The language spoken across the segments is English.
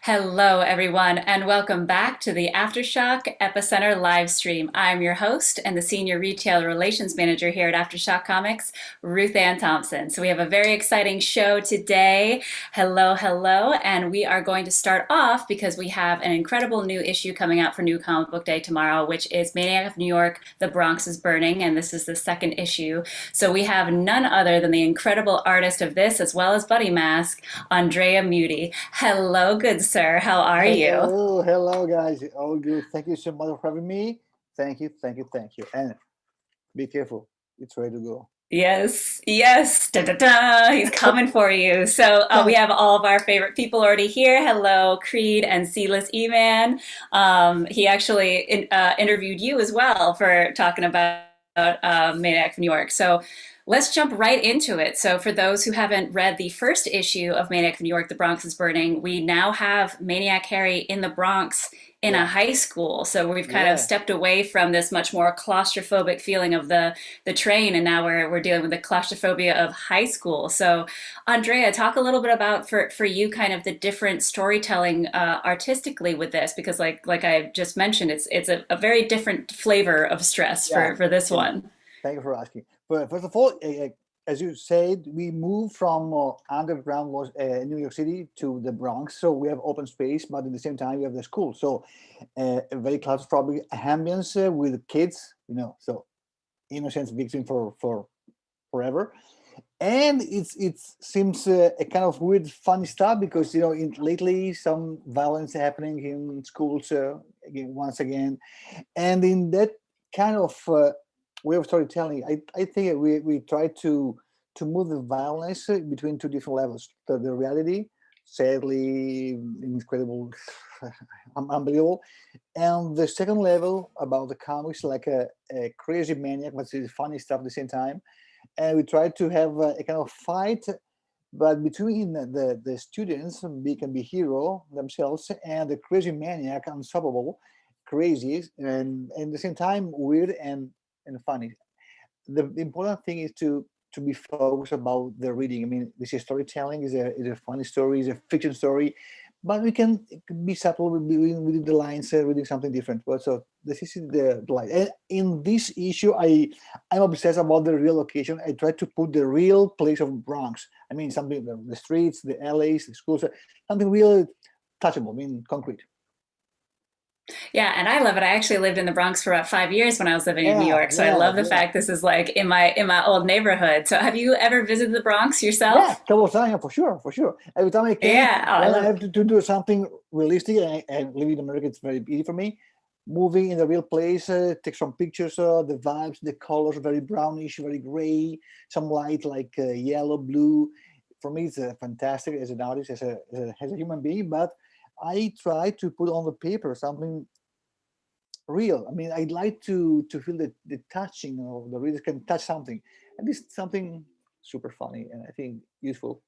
Hello, everyone, and welcome back to the AfterShock Epicenter live stream. I'm your host and the Senior Retail Relations Manager here at AfterShock Comics, RuthAnn Thompson. So we have a very exciting show today. Hello, hello, and we are going to start off because we have an incredible new issue coming out for New Comic Book Day tomorrow, which is Maniac of New York, The Bronx is Burning, and this is the second issue. So we have none other than the incredible artist of this, as well as Buddy Mask, Andrea Mutti. Hello, good sir. How are you? Hello, guys. All good. Thank you so much for having me. Thank you. And be careful. It's ready to go. Yes, yes, da da da. He's coming for you. So we have all of our favorite people already here. Hello, Creed and Sealess E-Man. He actually interviewed you as well for talking about Maniac of New York. So let's jump right into it. So for those who haven't read the first issue of Maniac of New York, The Bronx is Burning, we now have Maniac Harry in the Bronx in a Yeah, high school. So we've kind of yeah. stepped away from this much more claustrophobic feeling of the train, and now we're dealing with the claustrophobia of high school. So Andrea, talk a little bit about for you kind of the different storytelling artistically with this, because like I just mentioned, it's a very different flavor of stress Yeah, for this yeah. one. Thank you for asking. But first of all, as you said, we moved from underground New York City to the Bronx. So we have open space, but at the same time, we have the school. So a very claustrophobic ambience with kids, so innocence victim for forever. And it seems a kind of weird funny stuff because lately some violence happening in schools again, once again, and in that kind of way of storytelling, I think we try to move the violence between two different levels: the reality, sadly incredible, unbelievable, and the second level about the comics, like a crazy maniac but it's funny stuff at the same time. And we try to have a kind of fight, but between the students, they can be hero themselves, and the crazy maniac, unstoppable, crazy, and at the same time weird and funny. The important thing is to be focused about the reading. I mean, this is storytelling, is a funny story, is a fiction story, but we can be subtle within the lines, reading something different. But so this is the line. And in this issue, I'm obsessed about the real location. I try to put the real place of Bronx. I mean, something the streets, the alleys, the schools, something real touchable. I mean, concrete. Yeah, and I love it. I actually lived in the Bronx for about 5 years when I was living in New Yeah, York. So I yeah, love the yeah. fact this is like in my old neighborhood. So have you ever visited the Bronx Yeah, yourself? couple of times, for sure, for sure. Every time I can, Yeah, oh, I when I love. have to do something realistic, and living in America, it's very easy for me. Moving in the real place, take some pictures, the vibes, the colors, very brownish, very gray, some light like yellow, blue. For me, it's fantastic as an artist, as a human being, but I try to put on the paper something real. I mean, I'd like to feel the touching of the reader can touch something, and this is something super funny and I think useful.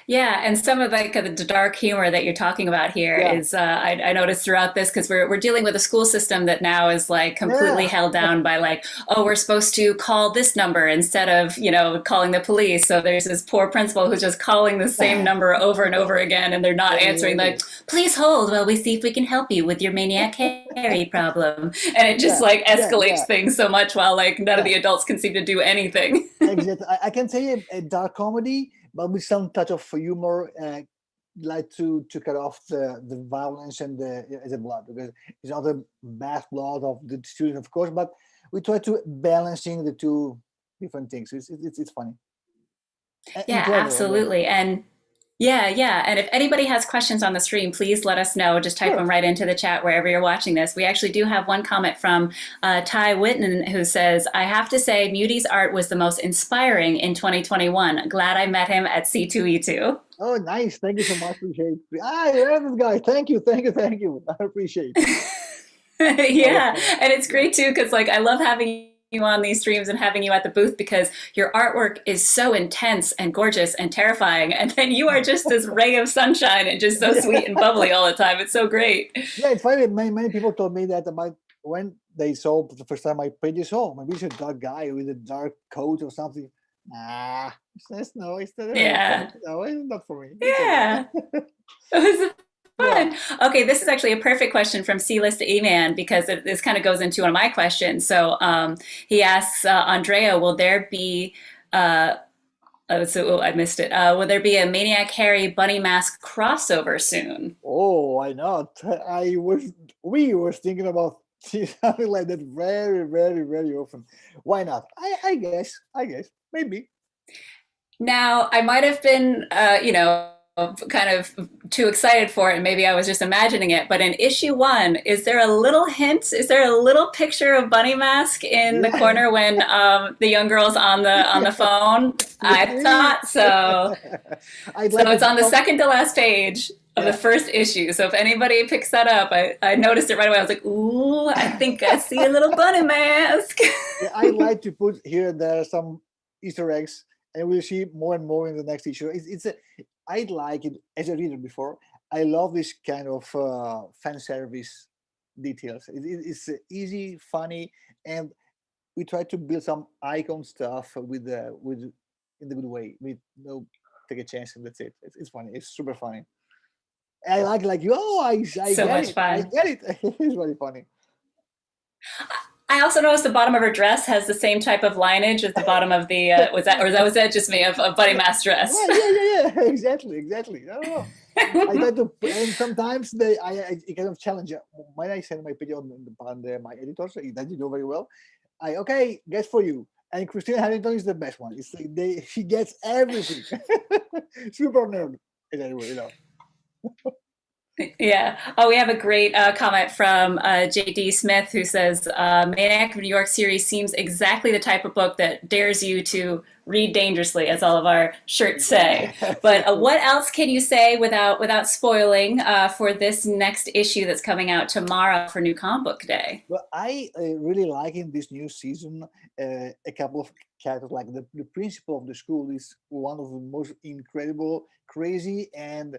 Yeah, and some of like the dark humor that you're talking about here Yeah, is I noticed throughout this because we're dealing with a school system that now is like completely yeah, held down by like, oh, we're supposed to call this number instead of calling the police. So there's this poor principal who's just calling the same number over and over again, and they're not answering. exactly. Like, please hold while we see if we can help you with your maniac Harry problem, and it just Yeah, like yeah, escalates yeah, things so much while like none of yeah. the adults can seem to do anything. Exactly. I can say a dark comedy, but with some touch of humor, like to cut off the violence and the blood, because it's not a bad blood of the student, of course, but we try to balancing the two different things. It's funny and Yeah, clever again. absolutely. And yeah, yeah. And if anybody has questions on the stream, please let us know. Just type Sure. them right into the chat wherever you're watching this. We actually do have one comment from Ty Whitten who says, I have to say, Muti's art was the most inspiring in 2021. Glad I met him at C2E2. Oh, nice. Thank you so much. Appreciate. I love this guy. Thank you. I appreciate. That was Yeah, fun. and it's Yeah. great too because like I love having you on these streams and having you at the booth because your artwork is so intense and gorgeous and terrifying, and then you are just this ray of sunshine and just so sweet and Yeah. bubbly all the time. It's so great. Yeah, it's funny. Many people told me that about when they saw the first time I painted. Oh, maybe it's a dark guy with a dark coat or something. Nah, it's no, it's not. Yeah, No, it's not for me. It's okay. yeah. It was Yeah. fun. Okay, this is actually a perfect question from C-List E-Man because this kind of goes into one of my questions. So he asks Andrea, will there be I missed it. Will there be a Maniac Harry Bunny Mask crossover soon? Oh, why not? We were thinking about something like that very, very, very often. Why not? I guess, maybe. Now, I might have been, kind of too excited for it, and maybe I was just imagining it. But in issue one, is there a little hint? Is there a little picture of Bunny Mask in the Yeah, corner when the young girl's on the phone? yeah, I there thought is. so. I'd So like it's to on the come. second to last page of the Yeah. first issue. So if anybody picks that up, I noticed it right away. I was like, ooh, I think I see a little bunny mask. Yeah, I like to put here and there some Easter eggs, and we'll see more and more in the next issue. I like it as a reader before. I love this kind of fan service details. It's easy, funny, and we try to build some icon stuff with in the good way. We no take a chance and that's it. It's funny. It's super funny. I like you. Oh, I So get much it. I fun. get it. It's very funny. I also noticed the bottom of her dress has the same type of lineage as the bottom of the was that just me of Bunny Mask dress? Yeah. Exactly, exactly. I don't know. I try to, and sometimes I kind of challenge when I send my video my editors. That you know very well. Okay, guess for you. And Christina Harrington is the best one. It's like she gets everything. Super nerd. Anyway, Yeah. Oh, we have a great comment from JD Smith who says Maniac of New York series seems exactly the type of book that dares you to read dangerously, as all of our shirts say. Yeah. But what else can you say without spoiling for this next issue that's coming out tomorrow for New Comic Book Day? But I really like in this new season a couple of characters. Like the principal of the school is one of the most incredible, crazy, and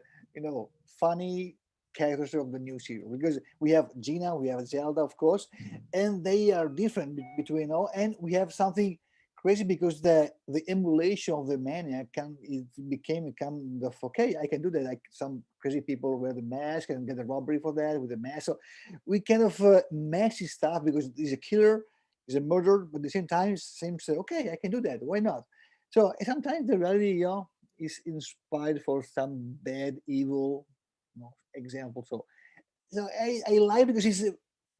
funny characters of the new series. Because we have Gina, we have Zelda, of course, and they are different between all. And we have something crazy because the emulation of the maniac it became a kind of okay. I can do that. Like some crazy people wear the mask and get a robbery for that with the mask. So we kind of messy stuff because he's a killer, he's a murderer, but at the same time, it seems okay, I can do that. Why not? So sometimes the reality, is inspired for some bad, evil, example. So I like because he's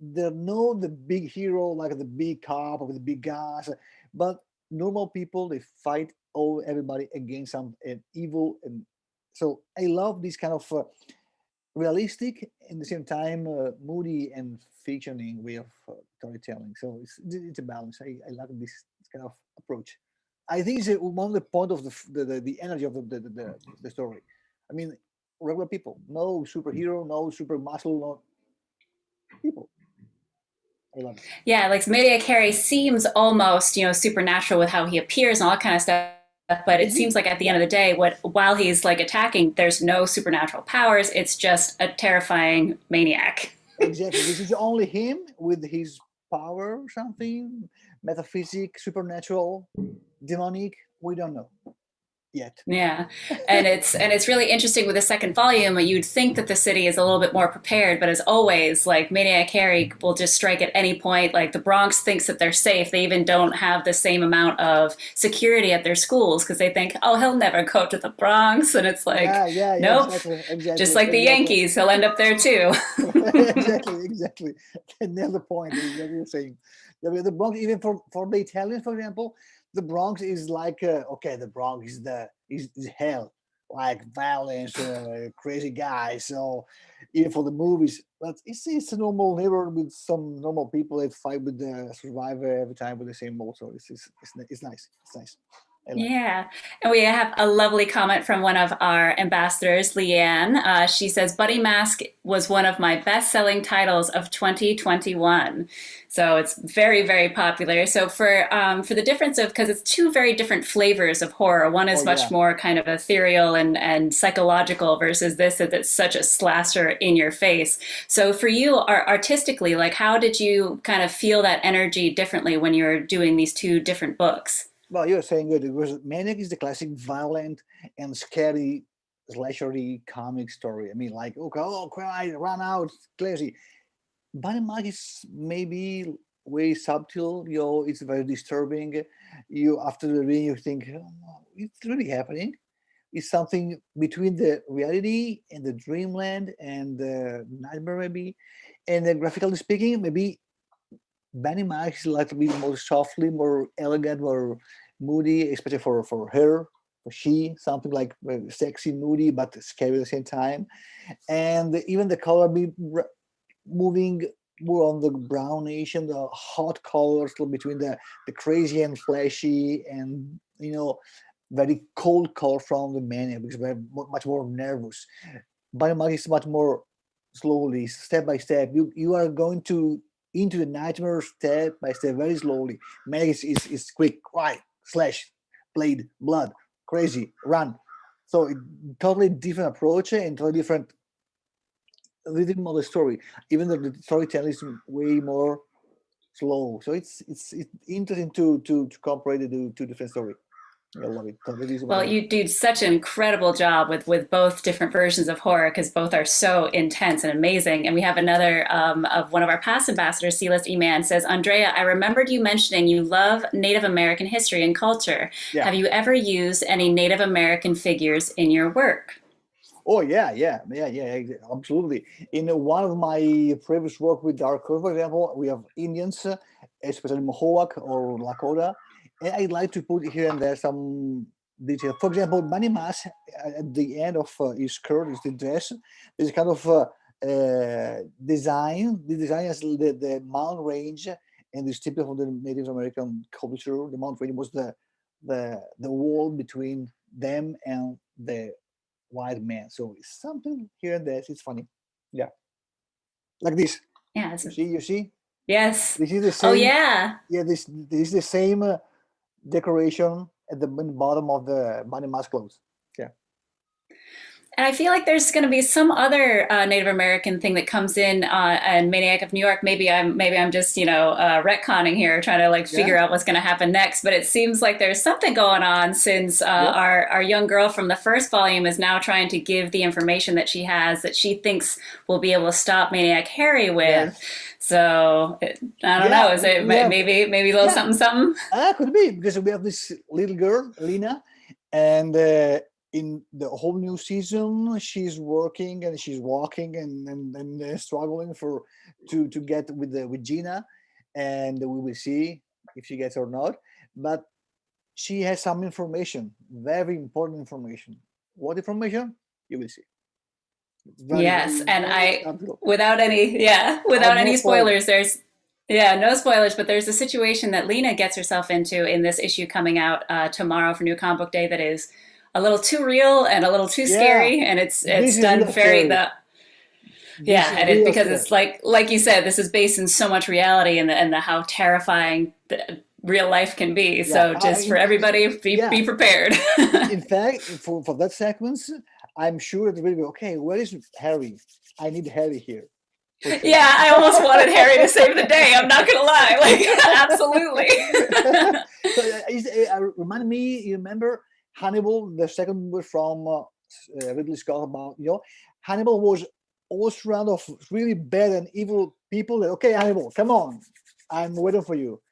they're not the big hero like the big cop or the big guys, but normal people they fight all everybody against some evil, and so I love this kind of realistic and at the same time moody and fictioning way of storytelling. So it's a balance. I like this kind of approach. I think it's one of the point of the energy of the story. I mean, regular people, no superhero, no super muscle, no people. I love it. Yeah, like Maniac Harry seems almost, supernatural with how he appears and all that kind of stuff. But it seems Indeed, like at the yeah, end of the day, while he's like attacking, there's no supernatural powers. It's just a terrifying maniac. exactly. This is only him with his power or something, metaphysic, supernatural, demonic. We don't know yet. Yeah, and it's really interesting with the second volume. You'd think that the city is a little bit more prepared, but as always, like Maniac Harry will just strike at any point. Like the Bronx thinks that they're safe. They even don't have the same amount of security at their schools because they think, oh, he'll never go to the Bronx, and it's like, Yeah, nope. exactly, Just exactly, like the exactly. Yankees, he'll end up there too. Exactly, exactly. Nail the point. Is what you're saying. The Bronx, even for the Italians, for example, the Bronx is like okay, the Bronx is hell, like violence, crazy guys. So even for the movies, but it's a normal neighborhood with some normal people that fight with the survivor every time with the same mode. So it's nice. It's nice. I like it. Yeah. And we have a lovely comment from one of our ambassadors, Leanne. She says, Buddy Mask was one of my best selling titles of 2021. So it's very, very popular. So for the difference of, because it's two very different flavors of horror. One Oh is much yeah. more kind of ethereal and psychological versus this that's such a slasher in your face. So for you, artistically, like how did you kind of feel that energy differently when you're doing these two different books? Well, you're saying good because Maniac is the classic violent and scary. slashery comic story. I mean, like, okay, oh, cry, run out, crazy. Maniac is maybe way subtle. It's very disturbing. You after the reading, you think, oh, no, it's really happening. It's something between the reality and the dreamland and the nightmare, maybe. And graphically speaking, maybe Benny Max is like to be more softly, more elegant, more moody, especially for her, for she, something like sexy, moody, but scary at the same time. And even the color be moving more on the brownish and the hot colors between the crazy and flashy and very cold color from the Maniac, because very much more nervous. Biomark is much more slowly, step by step. You are going to into the nightmare step by step, very slowly. Maniac is quick, right, slash, blade, blood, crazy, run. So totally different approach and totally different rhythm of the story. Even though the storytelling is way more slow, so it's interesting to compare the two different story. I love it. So that is what I Well, mean. you do such an incredible job with both different versions of horror because both are so intense and amazing. And we have another of one of our past ambassadors, C-List E-Man, says, Andrea, I remembered you mentioning you love Native American history and culture. Yeah. Have you ever used any Native American figures in your work? Oh yeah, absolutely. In one of my previous work with Dark Horse, for example, we have Indians, especially Mohawk or Lakota, and I'd like to put here and there some detail. For example, Bunny Mask at the end of his skirt, is the dress, there's kind of design. The design has the mountain range, and it's typical of the Native American culture. The mountain range was the wall between them and the white man. So it's something here and there. It's funny. Yeah. Like this. Yeah. You see? Yes. This is the Oh, same. yeah. Yeah, this is the same decoration at the bottom of the bunny mask clothes. Yeah. And I feel like there's going to be some other Native American thing that comes in and Maniac of New York. Maybe I'm just retconning here, trying to like Yeah. figure out what's going to happen next. But it seems like there's something going on since Yep. our young girl from the first volume is now trying to give the information that she has that she thinks will be able to stop Maniac Harry with. Yes. So I don't know. Yeah. Is it We have. maybe a little Yeah. something something? Could be because we have this little girl, Lena, and in the whole new season, she's working and she's walking and struggling to get with Gina, and we will see if she gets or not. But she has some information, very important information. What information? You will see. It's very, Yes, very, and very I subtle. without No any spoilers. spoilers, no spoilers, but there's a situation that Lena gets herself into in this issue coming out tomorrow for New Comic Book Day that is a little too real and a little too Yeah, scary, and this it's is done real very scary. the This yeah, is and it real because scary. it's like you said, this is based in so much reality and the how terrifying real life can be. Yeah, So just for everybody, yeah. be prepared. In fact, for that sequence, I'm sure it will be okay. Where is Harry? I need Harry here for sure. Yeah, I almost wanted Harry to save the day. I'm not gonna lie, like absolutely. So remind me. You remember Hannibal, the second movie from Ridley Scott about Hannibal was all surrounded of really bad and evil people. Okay, Hannibal, come on, I'm waiting for you.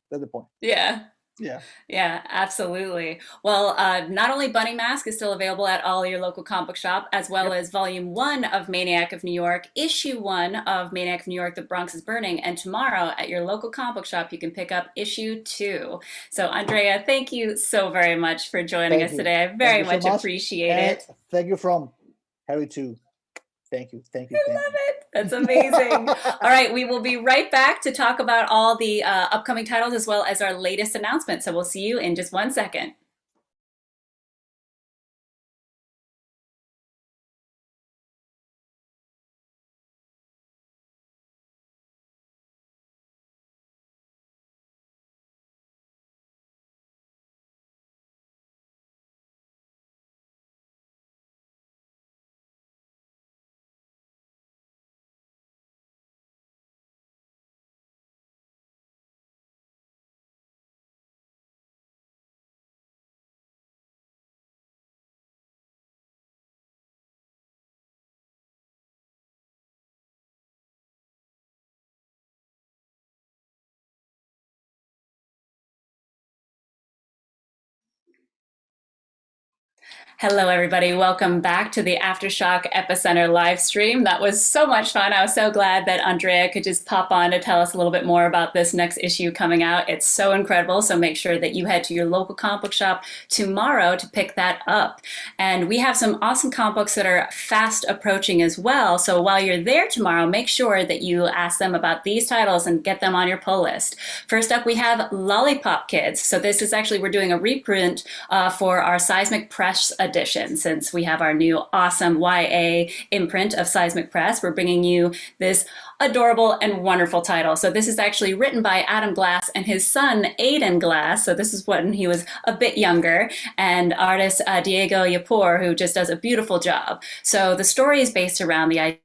That's the point. Yeah. Yeah. Yeah, absolutely. Well, not only Bunny Mask is still available at all your local comic book shop, as well Yep. as Volume 1 of Maniac of New York, Issue 1 of Maniac of New York, The Bronx is Burning, and tomorrow at your local comic book shop, you can pick up Issue 2. So, Andrea, thank you so very much for joining Thank us you. today. I Thank very you so much much. appreciate And it. thank you from Harry too. Thank you. Thank you. Thank Love you. it. That's amazing. All right, we will be right back to talk about all the upcoming titles as well as our latest announcement. So, we'll see you in just 1 second. Hello, everybody. Welcome back to the AfterShock Epicenter live stream. That was so much fun. I was so glad that Andrea could just pop on to tell us a little bit more about this next issue coming out. It's so incredible. So make sure that you head to your local comic book shop tomorrow to pick that up. And we have some awesome comic books that are fast approaching as well. So while you're there tomorrow, make sure that you ask them about these titles and get them on your pull list. First up, we have Lollipop Kids. So this is actually, we're doing a reprint for our Seismic Press edition. Since we have our new awesome YA imprint of Seismic Press, we're bringing you this adorable and wonderful title. So this is actually written by Adam Glass and his son Aiden Glass. So this is when he was a bit younger, and artist Diego Yapur, who just does a beautiful job. So the story is based around the idea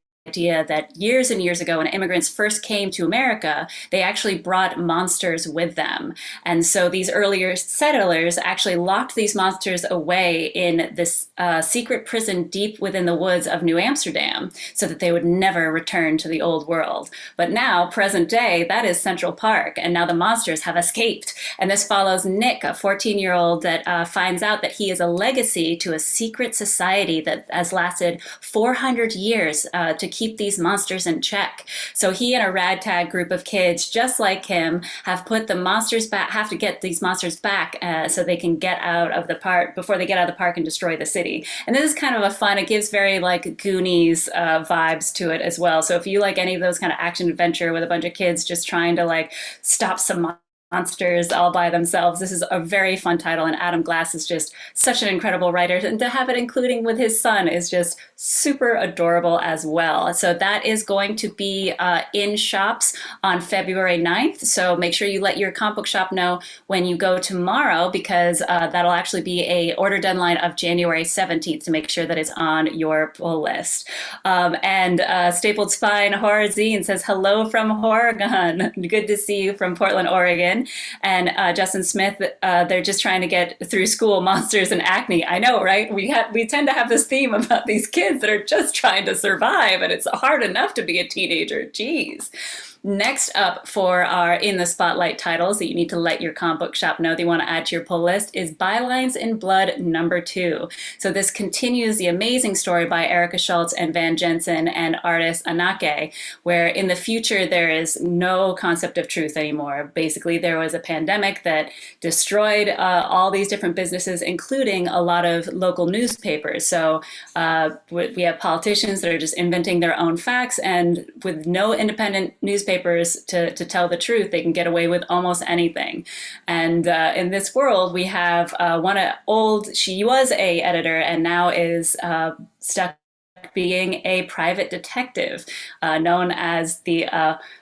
that years and years ago when immigrants first came to America, they actually brought monsters with them. And so these earlier settlers actually locked these monsters away in this secret prison deep within the woods of New Amsterdam so that they would never return to the old world. But now, present day, that is Central Park, and now the monsters have escaped. And this follows Nick, a 14-year-old that finds out that he is a legacy to a secret society that has lasted 400 years to keep these monsters in check. So he and a ragtag group of kids just like him have put the monsters back, have to get these monsters back so they can get out of the park before they get out of the park and destroy the city. And this is kind of a fun, it gives very like Goonies vibes to it as well. So if you like any of those kind of action adventure with a bunch of kids just trying to like stop some monsters all by themselves, this is a very fun title, and Adam Glass is just such an incredible writer, and to have it including with his son is just super adorable as well. So that is going to be in shops on February 9th, so make sure you let your comic book shop know when you go tomorrow, because that'll actually be a order deadline of January 17th to make sure that it's on your pull list. And Stapled Spine Horror Zine says hello from Oregon. Good to see you from Portland, Oregon. And Justin Smith, they're just trying to get through school, monsters, and acne. I know, right? We tend to have this theme about these kids that are just trying to survive, and it's hard enough to be a teenager. Jeez. Next up for our In the Spotlight titles that you need to let your comic book shop know that you want to add to your pull list is Bylines in Blood #2. So this continues the amazing story by Erica Schultz and Van Jensen and artist Anake, where in the future there is no concept of truth anymore. Basically, there was a pandemic that destroyed all these different businesses, including a lot of local newspapers. So we have politicians that are just inventing their own facts, and with no independent newspapers to tell the truth, they can get away with almost anything. And in this world, we have she was a editor and now is stuck being a private detective, known as the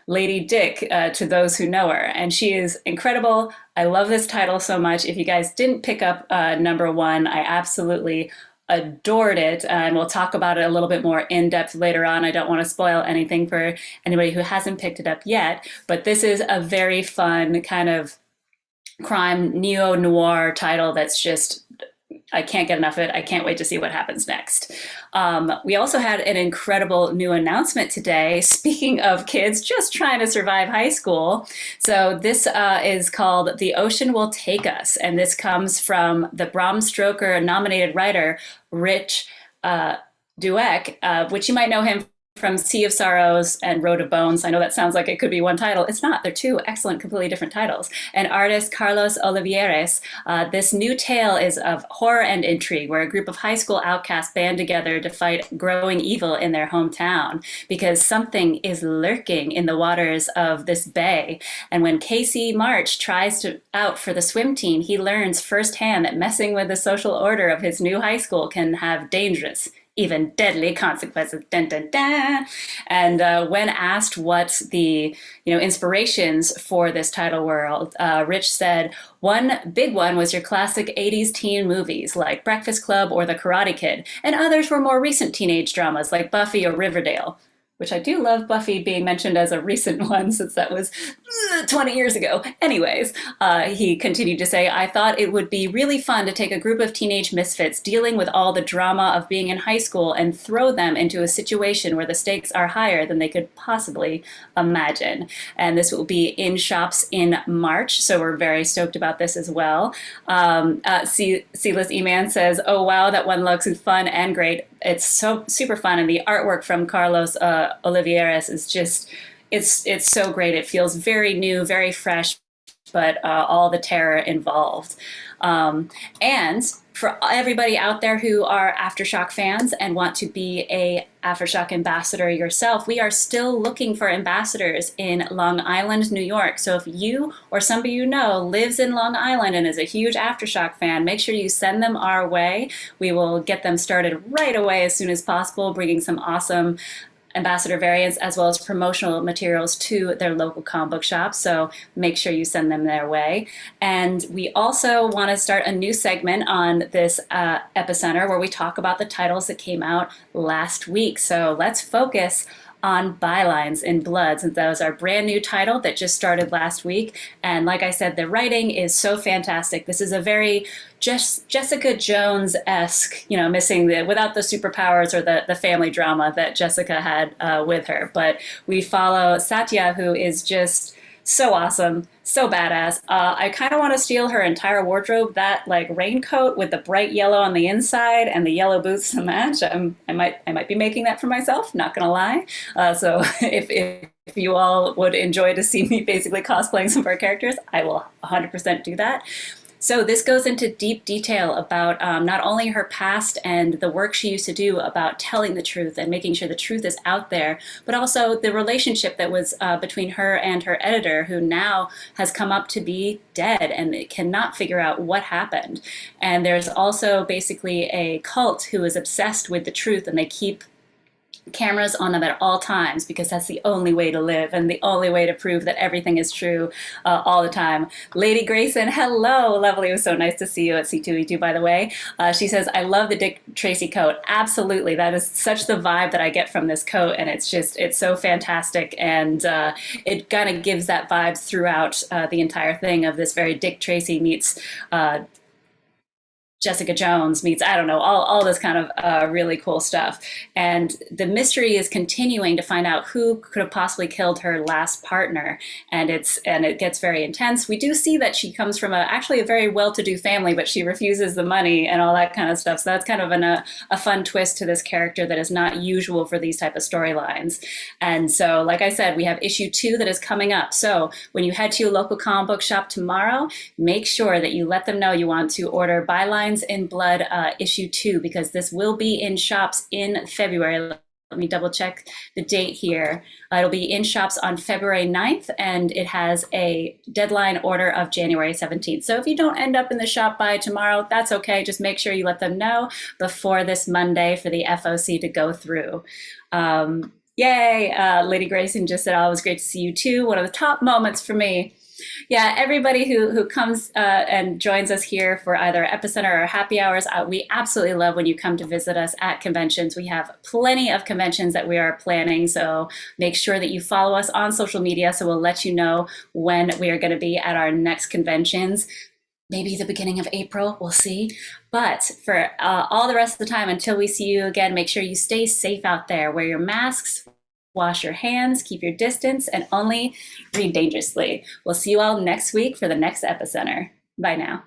Lady Dick to those who know her. And she is incredible. I love this title so much. If you guys didn't pick up #1, I absolutely adored it, and we'll talk about it a little bit more in depth later on. I don't want to spoil anything for anybody who hasn't picked it up yet, but this is a very fun kind of crime neo-noir title that's just, I can't get enough of it. I can't wait to see what happens next. We also had an incredible new announcement today. Speaking of kids just trying to survive high school. So this is called The Ocean Will Take Us. And this comes from the Bram Stoker nominated writer, Rich Douek, which you might know him from Sea of Sorrows and Road of Bones. I know that sounds like it could be one title. It's not. They're two excellent, completely different titles. And artist Carlos Olivieres, this new tale is of horror and intrigue, where a group of high school outcasts band together to fight growing evil in their hometown, because something is lurking in the waters of this bay. And when Casey March tries out for the swim team, he learns firsthand that messing with the social order of his new high school can have dangerous, even deadly consequences. Dun, dun, dun. And when asked what the inspirations for this title were, Rich said, one big one was your classic 80s teen movies like Breakfast Club or The Karate Kid, and others were more recent teenage dramas like Buffy or Riverdale. which I do love Buffy being mentioned as a recent one since that was 20 years ago. Anyways, he continued to say, I thought it would be really fun to take a group of teenage misfits dealing with all the drama of being in high school and throw them into a situation where the stakes are higher than they could possibly imagine. And this will be in shops in March, so we're very stoked about this as well. Sealess E-Man says, oh wow, that one looks fun and great. It's so super fun, and the artwork from Carlos Olivieres is just it's so great. It feels very new, very fresh, but all the terror involved. And for everybody out there who are Aftershock fans and want to be a Aftershock ambassador yourself, we are still looking for ambassadors in Long Island, New York. So if you or somebody you know lives in Long Island and is a huge Aftershock fan, make sure you send them our way. We will get them started right away as soon as possible, bringing some awesome ambassador variants as well as promotional materials to their local comic book shops. So make sure you send them their way. And we also want to start a new segment on this Epicenter where we talk about the titles that came out last week. So let's focus on Bylines in Blood, since that was our brand new title that just started last week. And like I said, the writing is so fantastic. This is a very Jessica Jones-esque, missing without the superpowers or the family drama that Jessica had with her. But we follow Satya, who is just so awesome, so badass. I kind of want to steal her entire wardrobe. That like raincoat with the bright yellow on the inside and the yellow boots to match. I might be making that for myself. Not gonna lie. So if you all would enjoy to see me basically cosplaying some of our characters, I will 100% do that. So this goes into deep detail about not only her past and the work she used to do about telling the truth and making sure the truth is out there, but also the relationship that was between her and her editor, who now has come up to be dead and cannot figure out what happened. And there's also basically a cult who is obsessed with the truth, and they keep cameras on them at all times because that's the only way to live and the only way to prove that everything is true all the time. Lady Grayson, hello, lovely. It was so nice to see you at C2E2, by the way. She says, I love the Dick Tracy coat. Absolutely. That is such the vibe that I get from this coat, and it's so fantastic, and it kind of gives that vibe throughout the entire thing of this very Dick Tracy meets Jessica Jones meets, I don't know, all this kind of really cool stuff. And the mystery is continuing to find out who could have possibly killed her last partner. And it gets very intense. We do see that she comes from actually a very well-to-do family, but she refuses the money and all that kind of stuff. So that's kind of a fun twist to this character that is not usual for these type of storylines. And so, like I said, we have issue 2 that is coming up. So when you head to your local comic book shop tomorrow, make sure that you let them know you want to order Bylines in Blood issue 2, because this will be in shops in February. Let me double check the date here. It'll be in shops on February 9th, and it has a deadline order of January 17th. So if you don't end up in the shop by tomorrow, that's okay. Just make sure you let them know before this Monday for the FOC to go through. Yay! Lady Grayson just said, oh, it was great to see you too. One of the top moments for me. Yeah, everybody who comes and joins us here for either Epicenter or happy hours, we absolutely love when you come to visit us at conventions. We have plenty of conventions that we are planning, so make sure that you follow us on social media so we'll let you know when we are going to be at our next conventions. Maybe the beginning of April, we'll see. But for all the rest of the time, until we see you again, make sure you stay safe out there. Wear your masks, wash your hands, keep your distance, and only read dangerously. We'll see you all next week for the next Epicenter. Bye now.